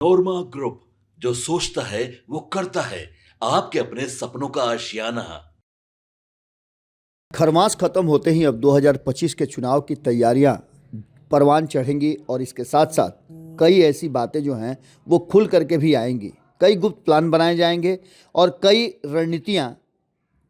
नोरमा group, जो सोचता है वो करता है। आपके अपने सपनों का आशियाना। खरमास खत्म होते ही अब 2025 के चुनाव की तैयारियां परवान चढ़ेंगी और इसके साथ साथ कई ऐसी बातें जो हैं वो खुल करके भी आएंगी। कई गुप्त प्लान बनाए जाएंगे और कई रणनीतियां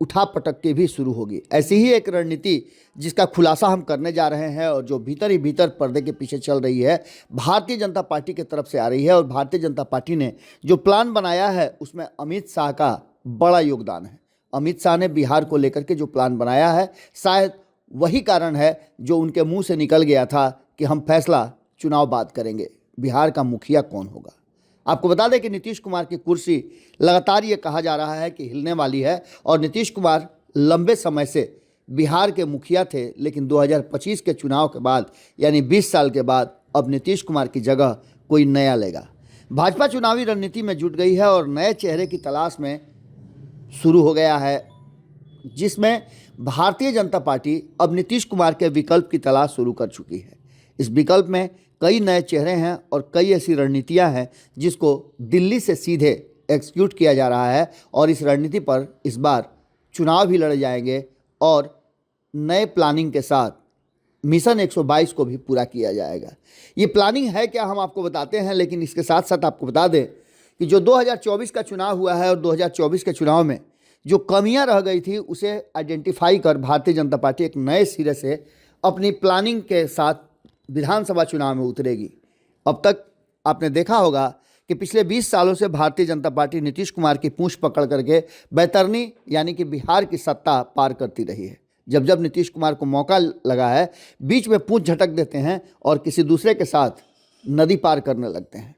उठा पटक के भी शुरू होगी। ऐसी ही एक रणनीति जिसका खुलासा हम करने जा रहे हैं और जो भीतर ही भीतर पर्दे के पीछे चल रही है, भारतीय जनता पार्टी की तरफ से आ रही है। और भारतीय जनता पार्टी ने जो प्लान बनाया है उसमें अमित शाह का बड़ा योगदान है। अमित शाह ने बिहार को लेकर के जो प्लान बनाया है, शायद वही कारण है जो उनके मुंह से निकल गया था कि हम फैसला चुनाव बाद करेंगे, बिहार का मुखिया कौन होगा। आपको बता दें कि नीतीश कुमार की कुर्सी लगातार ये कहा जा रहा है कि हिलने वाली है और नीतीश कुमार लंबे समय से बिहार के मुखिया थे, लेकिन 2025 के चुनाव के बाद यानी 20 साल के बाद अब नीतीश कुमार की जगह कोई नया लेगा। भाजपा चुनावी रणनीति में जुट गई है और नए चेहरे की तलाश में शुरू हो गया है, जिसमें भारतीय जनता पार्टी अब नीतीश कुमार के विकल्प की तलाश शुरू कर चुकी है। इस विकल्प में कई नए चेहरे हैं और कई ऐसी रणनीतियां हैं जिसको दिल्ली से सीधे एग्जीक्यूट किया जा रहा है और इस रणनीति पर इस बार चुनाव भी लड़े जाएंगे और नए प्लानिंग के साथ मिशन 122 को भी पूरा किया जाएगा। ये प्लानिंग है क्या, हम आपको बताते हैं, लेकिन इसके साथ साथ आपको बता दें कि जो 2024 का चुनाव हुआ है और 2024 के चुनाव में जो कमियां रह गई थी उसे आइडेंटिफाई कर भारतीय जनता पार्टी एक नए सिरे से अपनी प्लानिंग के साथ विधानसभा चुनाव में उतरेगी। अब तक आपने देखा होगा कि पिछले 20 सालों से भारतीय जनता पार्टी नीतीश कुमार की पूंछ पकड़ करके बैतरनी यानी कि बिहार की सत्ता पार करती रही है। जब जब नीतीश कुमार को मौका लगा है, बीच में पूंछ झटक देते हैं और किसी दूसरे के साथ नदी पार करने लगते हैं।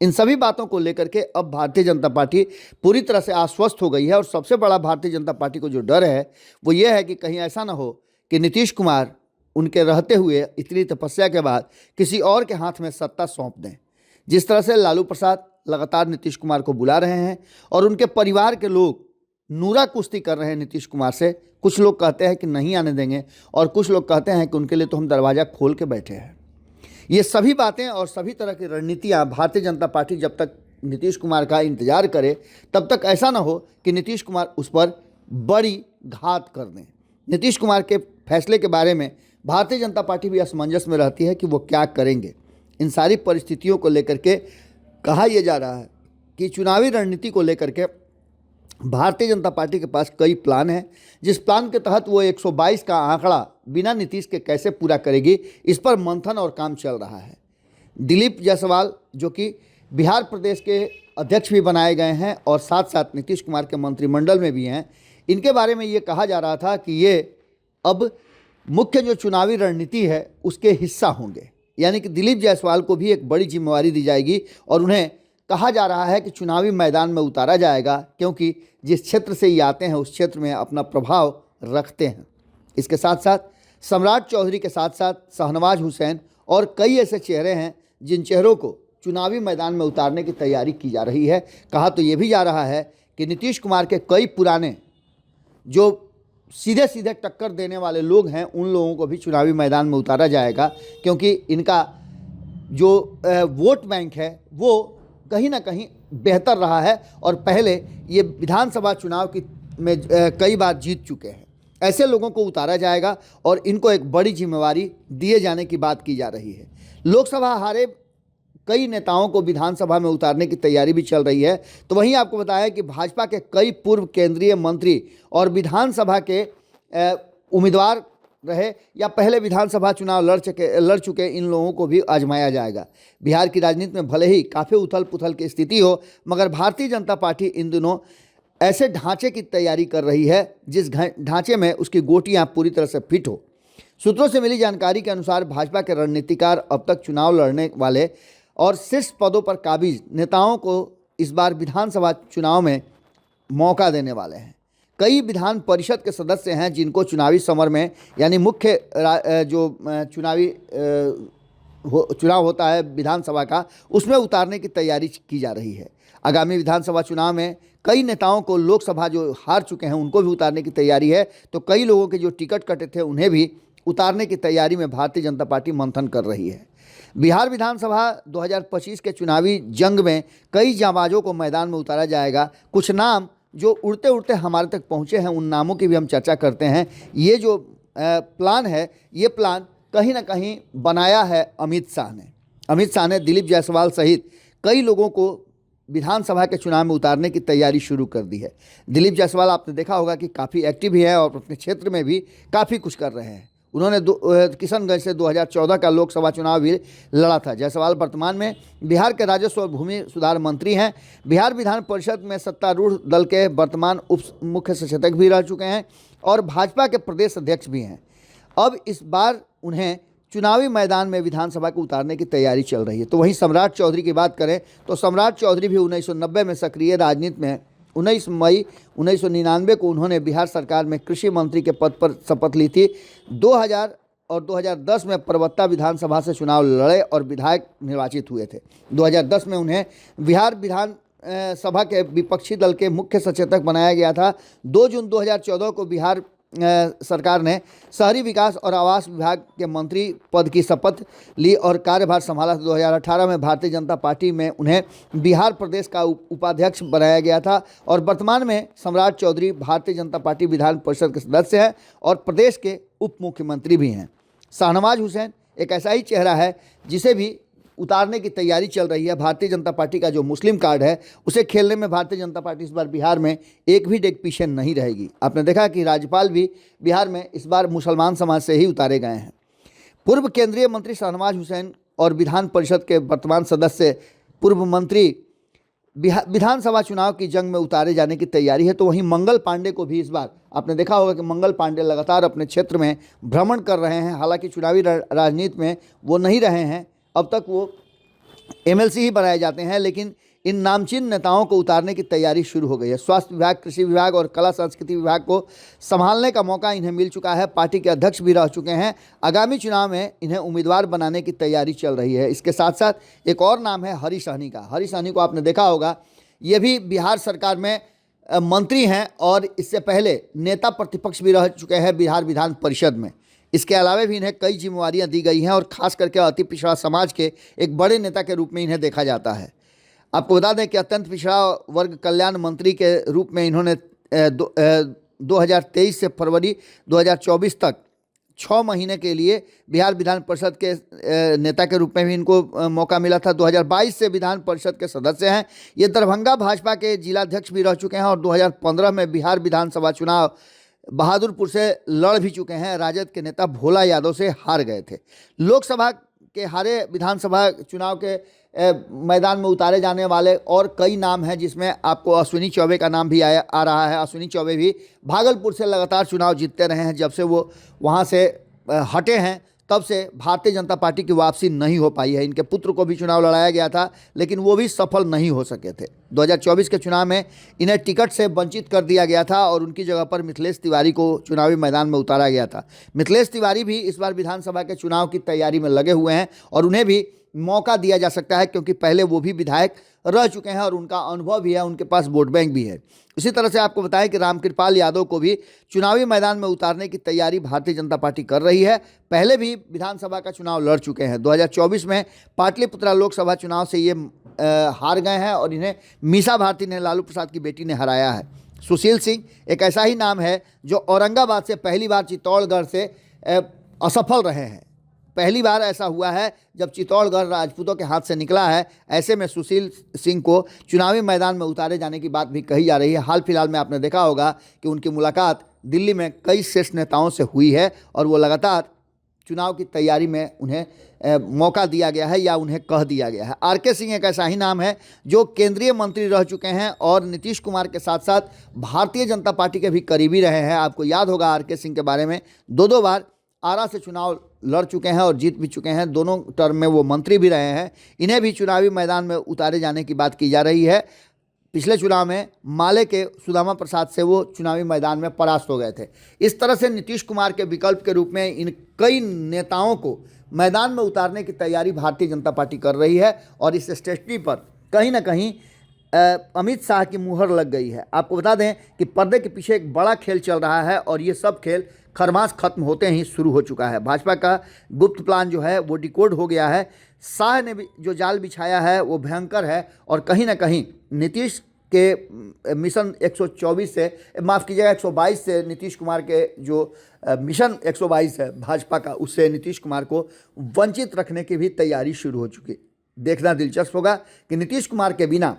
इन सभी बातों को लेकर के अब भारतीय जनता पार्टी पूरी तरह से आश्वस्त हो गई है और सबसे बड़ा भारतीय जनता पार्टी को जो डर है वो ये है कि कहीं ऐसा ना हो कि नीतीश कुमार उनके रहते हुए इतनी तपस्या के बाद किसी और के हाथ में सत्ता सौंप दें। जिस तरह से लालू प्रसाद लगातार नीतीश कुमार को बुला रहे हैं और उनके परिवार के लोग नूरा कुश्ती कर रहे हैं नीतीश कुमार से। कुछ लोग कहते हैं कि नहीं आने देंगे और कुछ लोग कहते हैं कि उनके लिए तो हम दरवाज़ा खोल के बैठे हैं। ये सभी बातें और सभी तरह की रणनीतियाँ भारतीय जनता पार्टी जब तक नीतीश कुमार का इंतजार करे तब तक ऐसा ना हो कि नीतीश कुमार उस पर बड़ी घात कर दें। नीतीश कुमार के फैसले के बारे में भारतीय जनता पार्टी भी असमंजस में रहती है कि वो क्या करेंगे। इन सारी परिस्थितियों को लेकर के कहा यह जा रहा है कि चुनावी रणनीति को लेकर के भारतीय जनता पार्टी के पास कई प्लान हैं, जिस प्लान के तहत वो 122 का आंकड़ा बिना नीतीश के कैसे पूरा करेगी, इस पर मंथन और काम चल रहा है। दिलीप जायसवाल जो कि बिहार प्रदेश के अध्यक्ष भी बनाए गए हैं और साथ साथ नीतीश कुमार के मंत्रिमंडल में भी हैं, इनके बारे में ये कहा जा रहा था कि ये अब मुख्य जो चुनावी रणनीति है उसके हिस्सा होंगे, यानी कि दिलीप जायसवाल को भी एक बड़ी जिम्मेवारी दी जाएगी और उन्हें कहा जा रहा है कि चुनावी मैदान में उतारा जाएगा, क्योंकि जिस क्षेत्र से ये आते हैं उस क्षेत्र में अपना प्रभाव रखते हैं। इसके साथ साथ सम्राट चौधरी के साथ साथ शाहनवाज हुसैन और कई ऐसे चेहरे हैं जिन चेहरों को चुनावी मैदान में उतारने की तैयारी की जा रही है। कहा तो ये भी जा रहा है कि नीतीश कुमार के कई पुराने जो सीधे सीधे टक्कर देने वाले लोग हैं उन लोगों को भी चुनावी मैदान में उतारा जाएगा, क्योंकि इनका जो वोट बैंक है वो कहीं ना कहीं बेहतर रहा है और पहले ये विधानसभा चुनाव की में कई बार जीत चुके हैं। ऐसे लोगों को उतारा जाएगा और इनको एक बड़ी जिम्मेवारी दिए जाने की बात की जा रही है। लोकसभा हारे कई नेताओं को विधानसभा में उतारने की तैयारी भी चल रही है। तो वहीं आपको बताया कि भाजपा के कई पूर्व केंद्रीय मंत्री और विधानसभा के उम्मीदवार रहे या पहले विधानसभा चुनाव लड़ चुके इन लोगों को भी आजमाया जाएगा। बिहार की राजनीति में भले ही काफ़ी उथल पुथल की स्थिति हो, मगर भारतीय जनता पार्टी इन दिनों ऐसे ढांचे की तैयारी कर रही है जिस ढांचे में उसकी गोटियां पूरी तरह से फिट हो। सूत्रों से मिली जानकारी के अनुसार भाजपा के रणनीतिकार अब तक चुनाव लड़ने वाले और शीर्ष पदों पर काबिज नेताओं को इस बार विधानसभा चुनाव में मौका देने वाले हैं। कई विधान परिषद के सदस्य हैं जिनको चुनावी समर में यानी मुख्य जो चुनाव होता है विधानसभा का, उसमें उतारने की तैयारी की जा रही है। आगामी विधानसभा चुनाव में कई नेताओं को लोकसभा जो हार चुके हैं उनको भी उतारने की तैयारी है, तो कई लोगों के जो टिकट कटे थे उन्हें भी उतारने की तैयारी में भारतीय जनता पार्टी मंथन कर रही है। बिहार विधानसभा 2025 के चुनावी जंग में कई जांबाजों को मैदान में उतारा जाएगा। कुछ नाम जो उड़ते उड़ते हमारे तक पहुंचे हैं, उन नामों की भी हम चर्चा करते हैं। ये जो प्लान है, ये प्लान कहीं ना कहीं बनाया है अमित शाह ने। अमित शाह ने दिलीप जायसवाल सहित कई लोगों को विधानसभा के चुनाव में उतारने की तैयारी शुरू कर दी है। दिलीप जायसवाल आपने देखा होगा कि काफ़ी एक्टिव भी है और अपने क्षेत्र में भी काफ़ी कुछ कर रहे हैं। उन्होंने किशनगंज से 2014 का लोकसभा चुनाव भी लड़ा था। जायसवाल वर्तमान में बिहार के राजस्व और भूमि सुधार मंत्री हैं। बिहार विधान परिषद में सत्तारूढ़ दल के वर्तमान उप मुख्य सचेतक भी रह चुके हैं और भाजपा के प्रदेश अध्यक्ष भी हैं। अब इस बार उन्हें चुनावी मैदान में विधानसभा को उतारने की तैयारी चल रही है। तो वहीं सम्राट चौधरी की बात करें तो सम्राट चौधरी भी 1990 में सक्रिय राजनीति में 19 मई 1999 को उन्होंने बिहार सरकार में कृषि मंत्री के पद पर शपथ ली थी। 2000 और 2010 में परबत्ता विधानसभा से चुनाव लड़े और विधायक निर्वाचित हुए थे। 2010 में उन्हें बिहार विधान सभा के विपक्षी दल के मुख्य सचेतक बनाया गया था। 2 जून 2014 को बिहार सरकार ने शहरी विकास और आवास विभाग के मंत्री पद की शपथ ली और कार्यभार संभाला। 2018 में भारतीय जनता पार्टी में उन्हें बिहार प्रदेश का उपाध्यक्ष बनाया गया था और वर्तमान में सम्राट चौधरी भारतीय जनता पार्टी विधान परिषद के सदस्य हैं और प्रदेश के उप मुख्यमंत्री भी हैं। शाहनवाज हुसैन एक ऐसा ही चेहरा है जिसे भी उतारने की तैयारी चल रही है। भारतीय जनता पार्टी का जो मुस्लिम कार्ड है उसे खेलने में भारतीय जनता पार्टी इस बार बिहार में एक भी डेग पीछे नहीं रहेगी। आपने देखा कि राज्यपाल भी बिहार में इस बार मुसलमान समाज से ही उतारे गए हैं। पूर्व केंद्रीय मंत्री शाहनवाज हुसैन और विधान परिषद के वर्तमान सदस्य पूर्व मंत्री विधानसभा चुनाव की जंग में उतारे जाने की तैयारी है। तो वहीं मंगल पांडे को भी इस बार आपने देखा होगा कि मंगल पांडे लगातार अपने क्षेत्र में भ्रमण कर रहे हैं। हालांकि चुनावी राजनीति में वो नहीं रहे हैं, अब तक वो एमएलसी ही बनाए जाते हैं, लेकिन इन नामचीन नेताओं को उतारने की तैयारी शुरू हो गई है। स्वास्थ्य विभाग, कृषि विभाग और कला संस्कृति विभाग को संभालने का मौका इन्हें मिल चुका है। पार्टी के अध्यक्ष भी रह चुके हैं। आगामी चुनाव में इन्हें उम्मीदवार बनाने की तैयारी चल रही है। इसके साथ साथ एक और नाम है हरीश सहनी का। हरीश सहनी को आपने देखा होगा, ये भी बिहार सरकार में मंत्री हैं और इससे पहले नेता प्रतिपक्ष भी रह चुके हैं बिहार विधान परिषद में। इसके अलावा भी इन्हें कई जिम्मेवारियां दी गई हैं और खास करके अति पिछड़ा समाज के एक बड़े नेता के रूप में इन्हें देखा जाता है। आपको बता दें कि अत्यंत पिछड़ा वर्ग कल्याण मंत्री के रूप में इन्होंने 2023 से फरवरी 2024 तक 6 महीने के लिए बिहार विधान परिषद के नेता के रूप में भी इनको मौका मिला था। 2022 से विधान परिषद के सदस्य हैं। ये दरभंगा भाजपा के जिलाध्यक्ष भी रह चुके हैं और 2015 में बिहार विधानसभा चुनाव बहादुरपुर से लड़ भी चुके हैं। राजद के नेता भोला यादव से हार गए थे। लोकसभा के हारे विधानसभा चुनाव के मैदान में उतारे जाने वाले और कई नाम हैं, जिसमें आपको अश्विनी चौबे का नाम भी आ रहा है। अश्विनी चौबे भी भागलपुर से लगातार चुनाव जीतते रहे हैं। जब से वो वहाँ से हटे हैं तब से भारतीय जनता पार्टी की वापसी नहीं हो पाई है। इनके पुत्र को भी चुनाव लड़ाया गया था, लेकिन वो भी सफल नहीं हो सके थे। 2024 के चुनाव में इन्हें टिकट से वंचित कर दिया गया था और उनकी जगह पर मिथिलेश तिवारी को चुनावी मैदान में उतारा गया था। मिथिलेश तिवारी भी इस बार विधानसभा के चुनाव की तैयारी में लगे हुए हैं और उन्हें भी मौका दिया जा सकता है, क्योंकि पहले वो भी विधायक रह चुके हैं और उनका अनुभव भी है, उनके पास वोट बैंक भी है। इसी तरह से आपको बताएं कि रामकृपाल यादव को भी चुनावी मैदान में उतारने की तैयारी भारतीय जनता पार्टी कर रही है। पहले भी विधानसभा का चुनाव लड़ चुके हैं। 2024 में पाटलिपुत्रा लोकसभा चुनाव से ये हार गए हैं और इन्हें मीसा भारती ने, लालू प्रसाद की बेटी ने हराया है। सुशील सिंह एक ऐसा ही नाम है जो औरंगाबाद से पहली बार चित्तौड़गढ़ से असफल रहे हैं। पहली बार ऐसा हुआ है जब चित्तौड़गढ़ राजपूतों के हाथ से निकला है। ऐसे में सुशील सिंह को चुनावी मैदान में उतारे जाने की बात भी कही जा रही है। हाल फिलहाल में आपने देखा होगा कि उनकी मुलाकात दिल्ली में कई शीर्ष नेताओं से हुई है और वो लगातार चुनाव की तैयारी में उन्हें मौका दिया गया है या उन्हें कह दिया गया है। आरके सिंह एक ऐसा ही नाम है जो केंद्रीय मंत्री रह चुके हैं और नीतीश कुमार के साथ साथ भारतीय जनता पार्टी के भी करीबी रहे हैं। आपको याद होगा आरके सिंह के बारे में, 2 बार आरा से चुनाव लड़ चुके हैं और जीत भी चुके हैं। दोनों टर्म में वो मंत्री भी रहे हैं। इन्हें भी चुनावी मैदान में उतारे जाने की बात की जा रही है। पिछले चुनाव में माले के सुदामा प्रसाद से वो चुनावी मैदान में परास्त हो गए थे। इस तरह से नीतीश कुमार के विकल्प के रूप में इन कई नेताओं को मैदान में उतारने की तैयारी भारतीय जनता पार्टी कर रही है और इस स्ट्रेटजी पर कहीं ना कहीं अमित शाह की मुहर लग गई है। आपको बता दें कि पर्दे के पीछे एक बड़ा खेल चल रहा है और ये सब खेल खरमास खत्म होते ही शुरू हो चुका है। भाजपा का गुप्त प्लान जो है वो डिकोड हो गया है। शाह ने भी जो जाल बिछाया है वो भयंकर है और कहीं ना कहीं नीतीश के मिशन 124 से, माफ़ कीजिएगा 122 से, नीतीश कुमार के जो मिशन 122 है भाजपा का, उससे नीतीश कुमार को वंचित रखने की भी तैयारी शुरू हो चुकी है। देखना दिलचस्प होगा कि नीतीश कुमार के बिना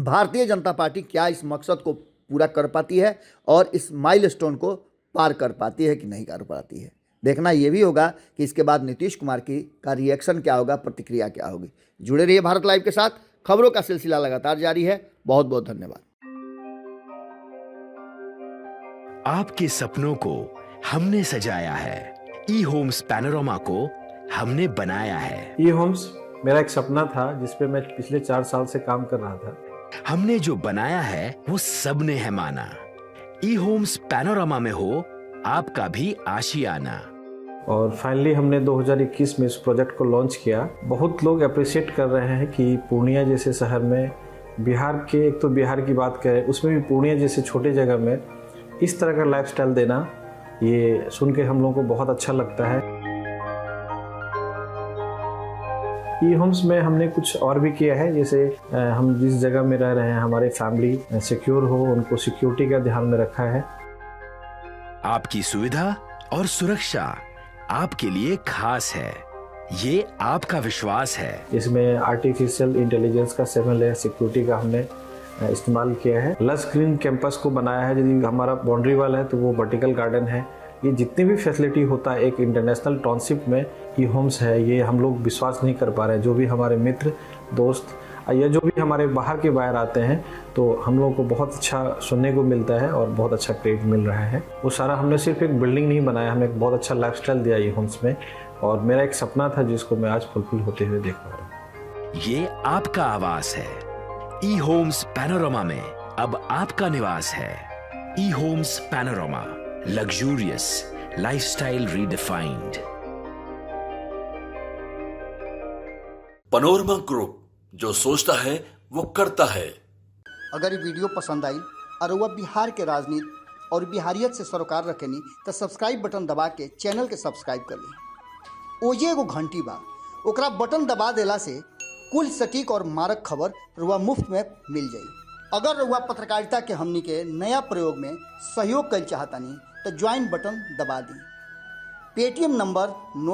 भारतीय जनता पार्टी क्या इस मकसद को पूरा कर पाती है और इस माइलस्टोन को पार कर पाती है कि नहीं कर पाती है। देखना ये भी होगा कि इसके बाद नीतीश कुमार का रिएक्शन क्या होगा, प्रतिक्रिया क्या होगी। जुड़े रहिए भारत लाइव के साथ, खबरों का सिलसिला लगातार जारी है। बहुत बहुत धन्यवाद। आपके सपनों को हमने सजाया है, ई होम्स पैनोरमा को हमने बनाया है। ई होम्स मेरा एक सपना था जिस पे मैं पिछले 4 साल से काम कर रहा था। हमने जो बनाया है वो सबने है माना। ई होम्स पैनोरमा में हो आपका भी आशियाना। और फाइनली हमने 2021 में इस प्रोजेक्ट को लॉन्च किया। बहुत लोग अप्रिशिएट कर रहे हैं कि पूर्णिया जैसे शहर में, बिहार के, एक तो बिहार की बात करें उसमें भी पूर्णिया जैसे छोटे जगह में इस तरह का लाइफस्टाइल देना, ये सुन के हम लोगों को बहुत अच्छा लगता है। ई होम्स में हमने कुछ और भी किया है, जैसे हम जिस जगह में रह रहे हैं हमारे फैमिली सिक्योर हो, उनको सिक्योरिटी का ध्यान में रखा है। आपकी सुविधा और सुरक्षा आपके लिए खास है, ये आपका विश्वास है। इसमें आर्टिफिशियल इंटेलिजेंस का 7 लेयर सिक्योरिटी का हमने इस्तेमाल किया है। लस ग्रीन कैंपस को बनाया है। यदि हमारा बाउंड्री वाल है तो वो वर्टिकल गार्डन है। ये जितनी भी फैसिलिटी होता है एक इंटरनेशनल टाउनशिप में ई होम्स है, ये हम लोग विश्वास नहीं कर पा रहे हैं। जो भी हमारे मित्र दोस्त या जो भी हमारे बाहर आते हैं तो हम लोगों को बहुत अच्छा सुनने को मिलता है और बहुत अच्छा क्रेडिट मिल रहा है। वो सारा हमने सिर्फ एक बिल्डिंग नहीं बनाया, हमें एक बहुत अच्छा लाइफस्टाइल दिया ई होम्स में, और मेरा एक सपना था जिसको मैं आज फुलफिल होते हुए देख पा रहा हूँ। ये आपका आवास है। ई होम्स पैनोरमा में अब आपका निवास है। E Homes Panorama, luxurious lifestyle redefined. Panorama group, जो सोचता है वो करता है। अगर ये वीडियो पसंद आई और वह बिहार के राजनीति और बिहारियत से सरोकार रखेनी तो सब्सक्राइब बटन दबा के चैनल के सब्सक्राइब कर ली। ओजे एगो घंटी बा, ओकरा बटन दबा देला से कुल सटीक और मारक खबर रुआ मुफ्त में मिल जाई। अगर रुआ पत्रकारिता के हमनी के नया प्रयोग में सहयोग कर चाहतानी तो ज्वाइन बटन दबा दी। Paytm number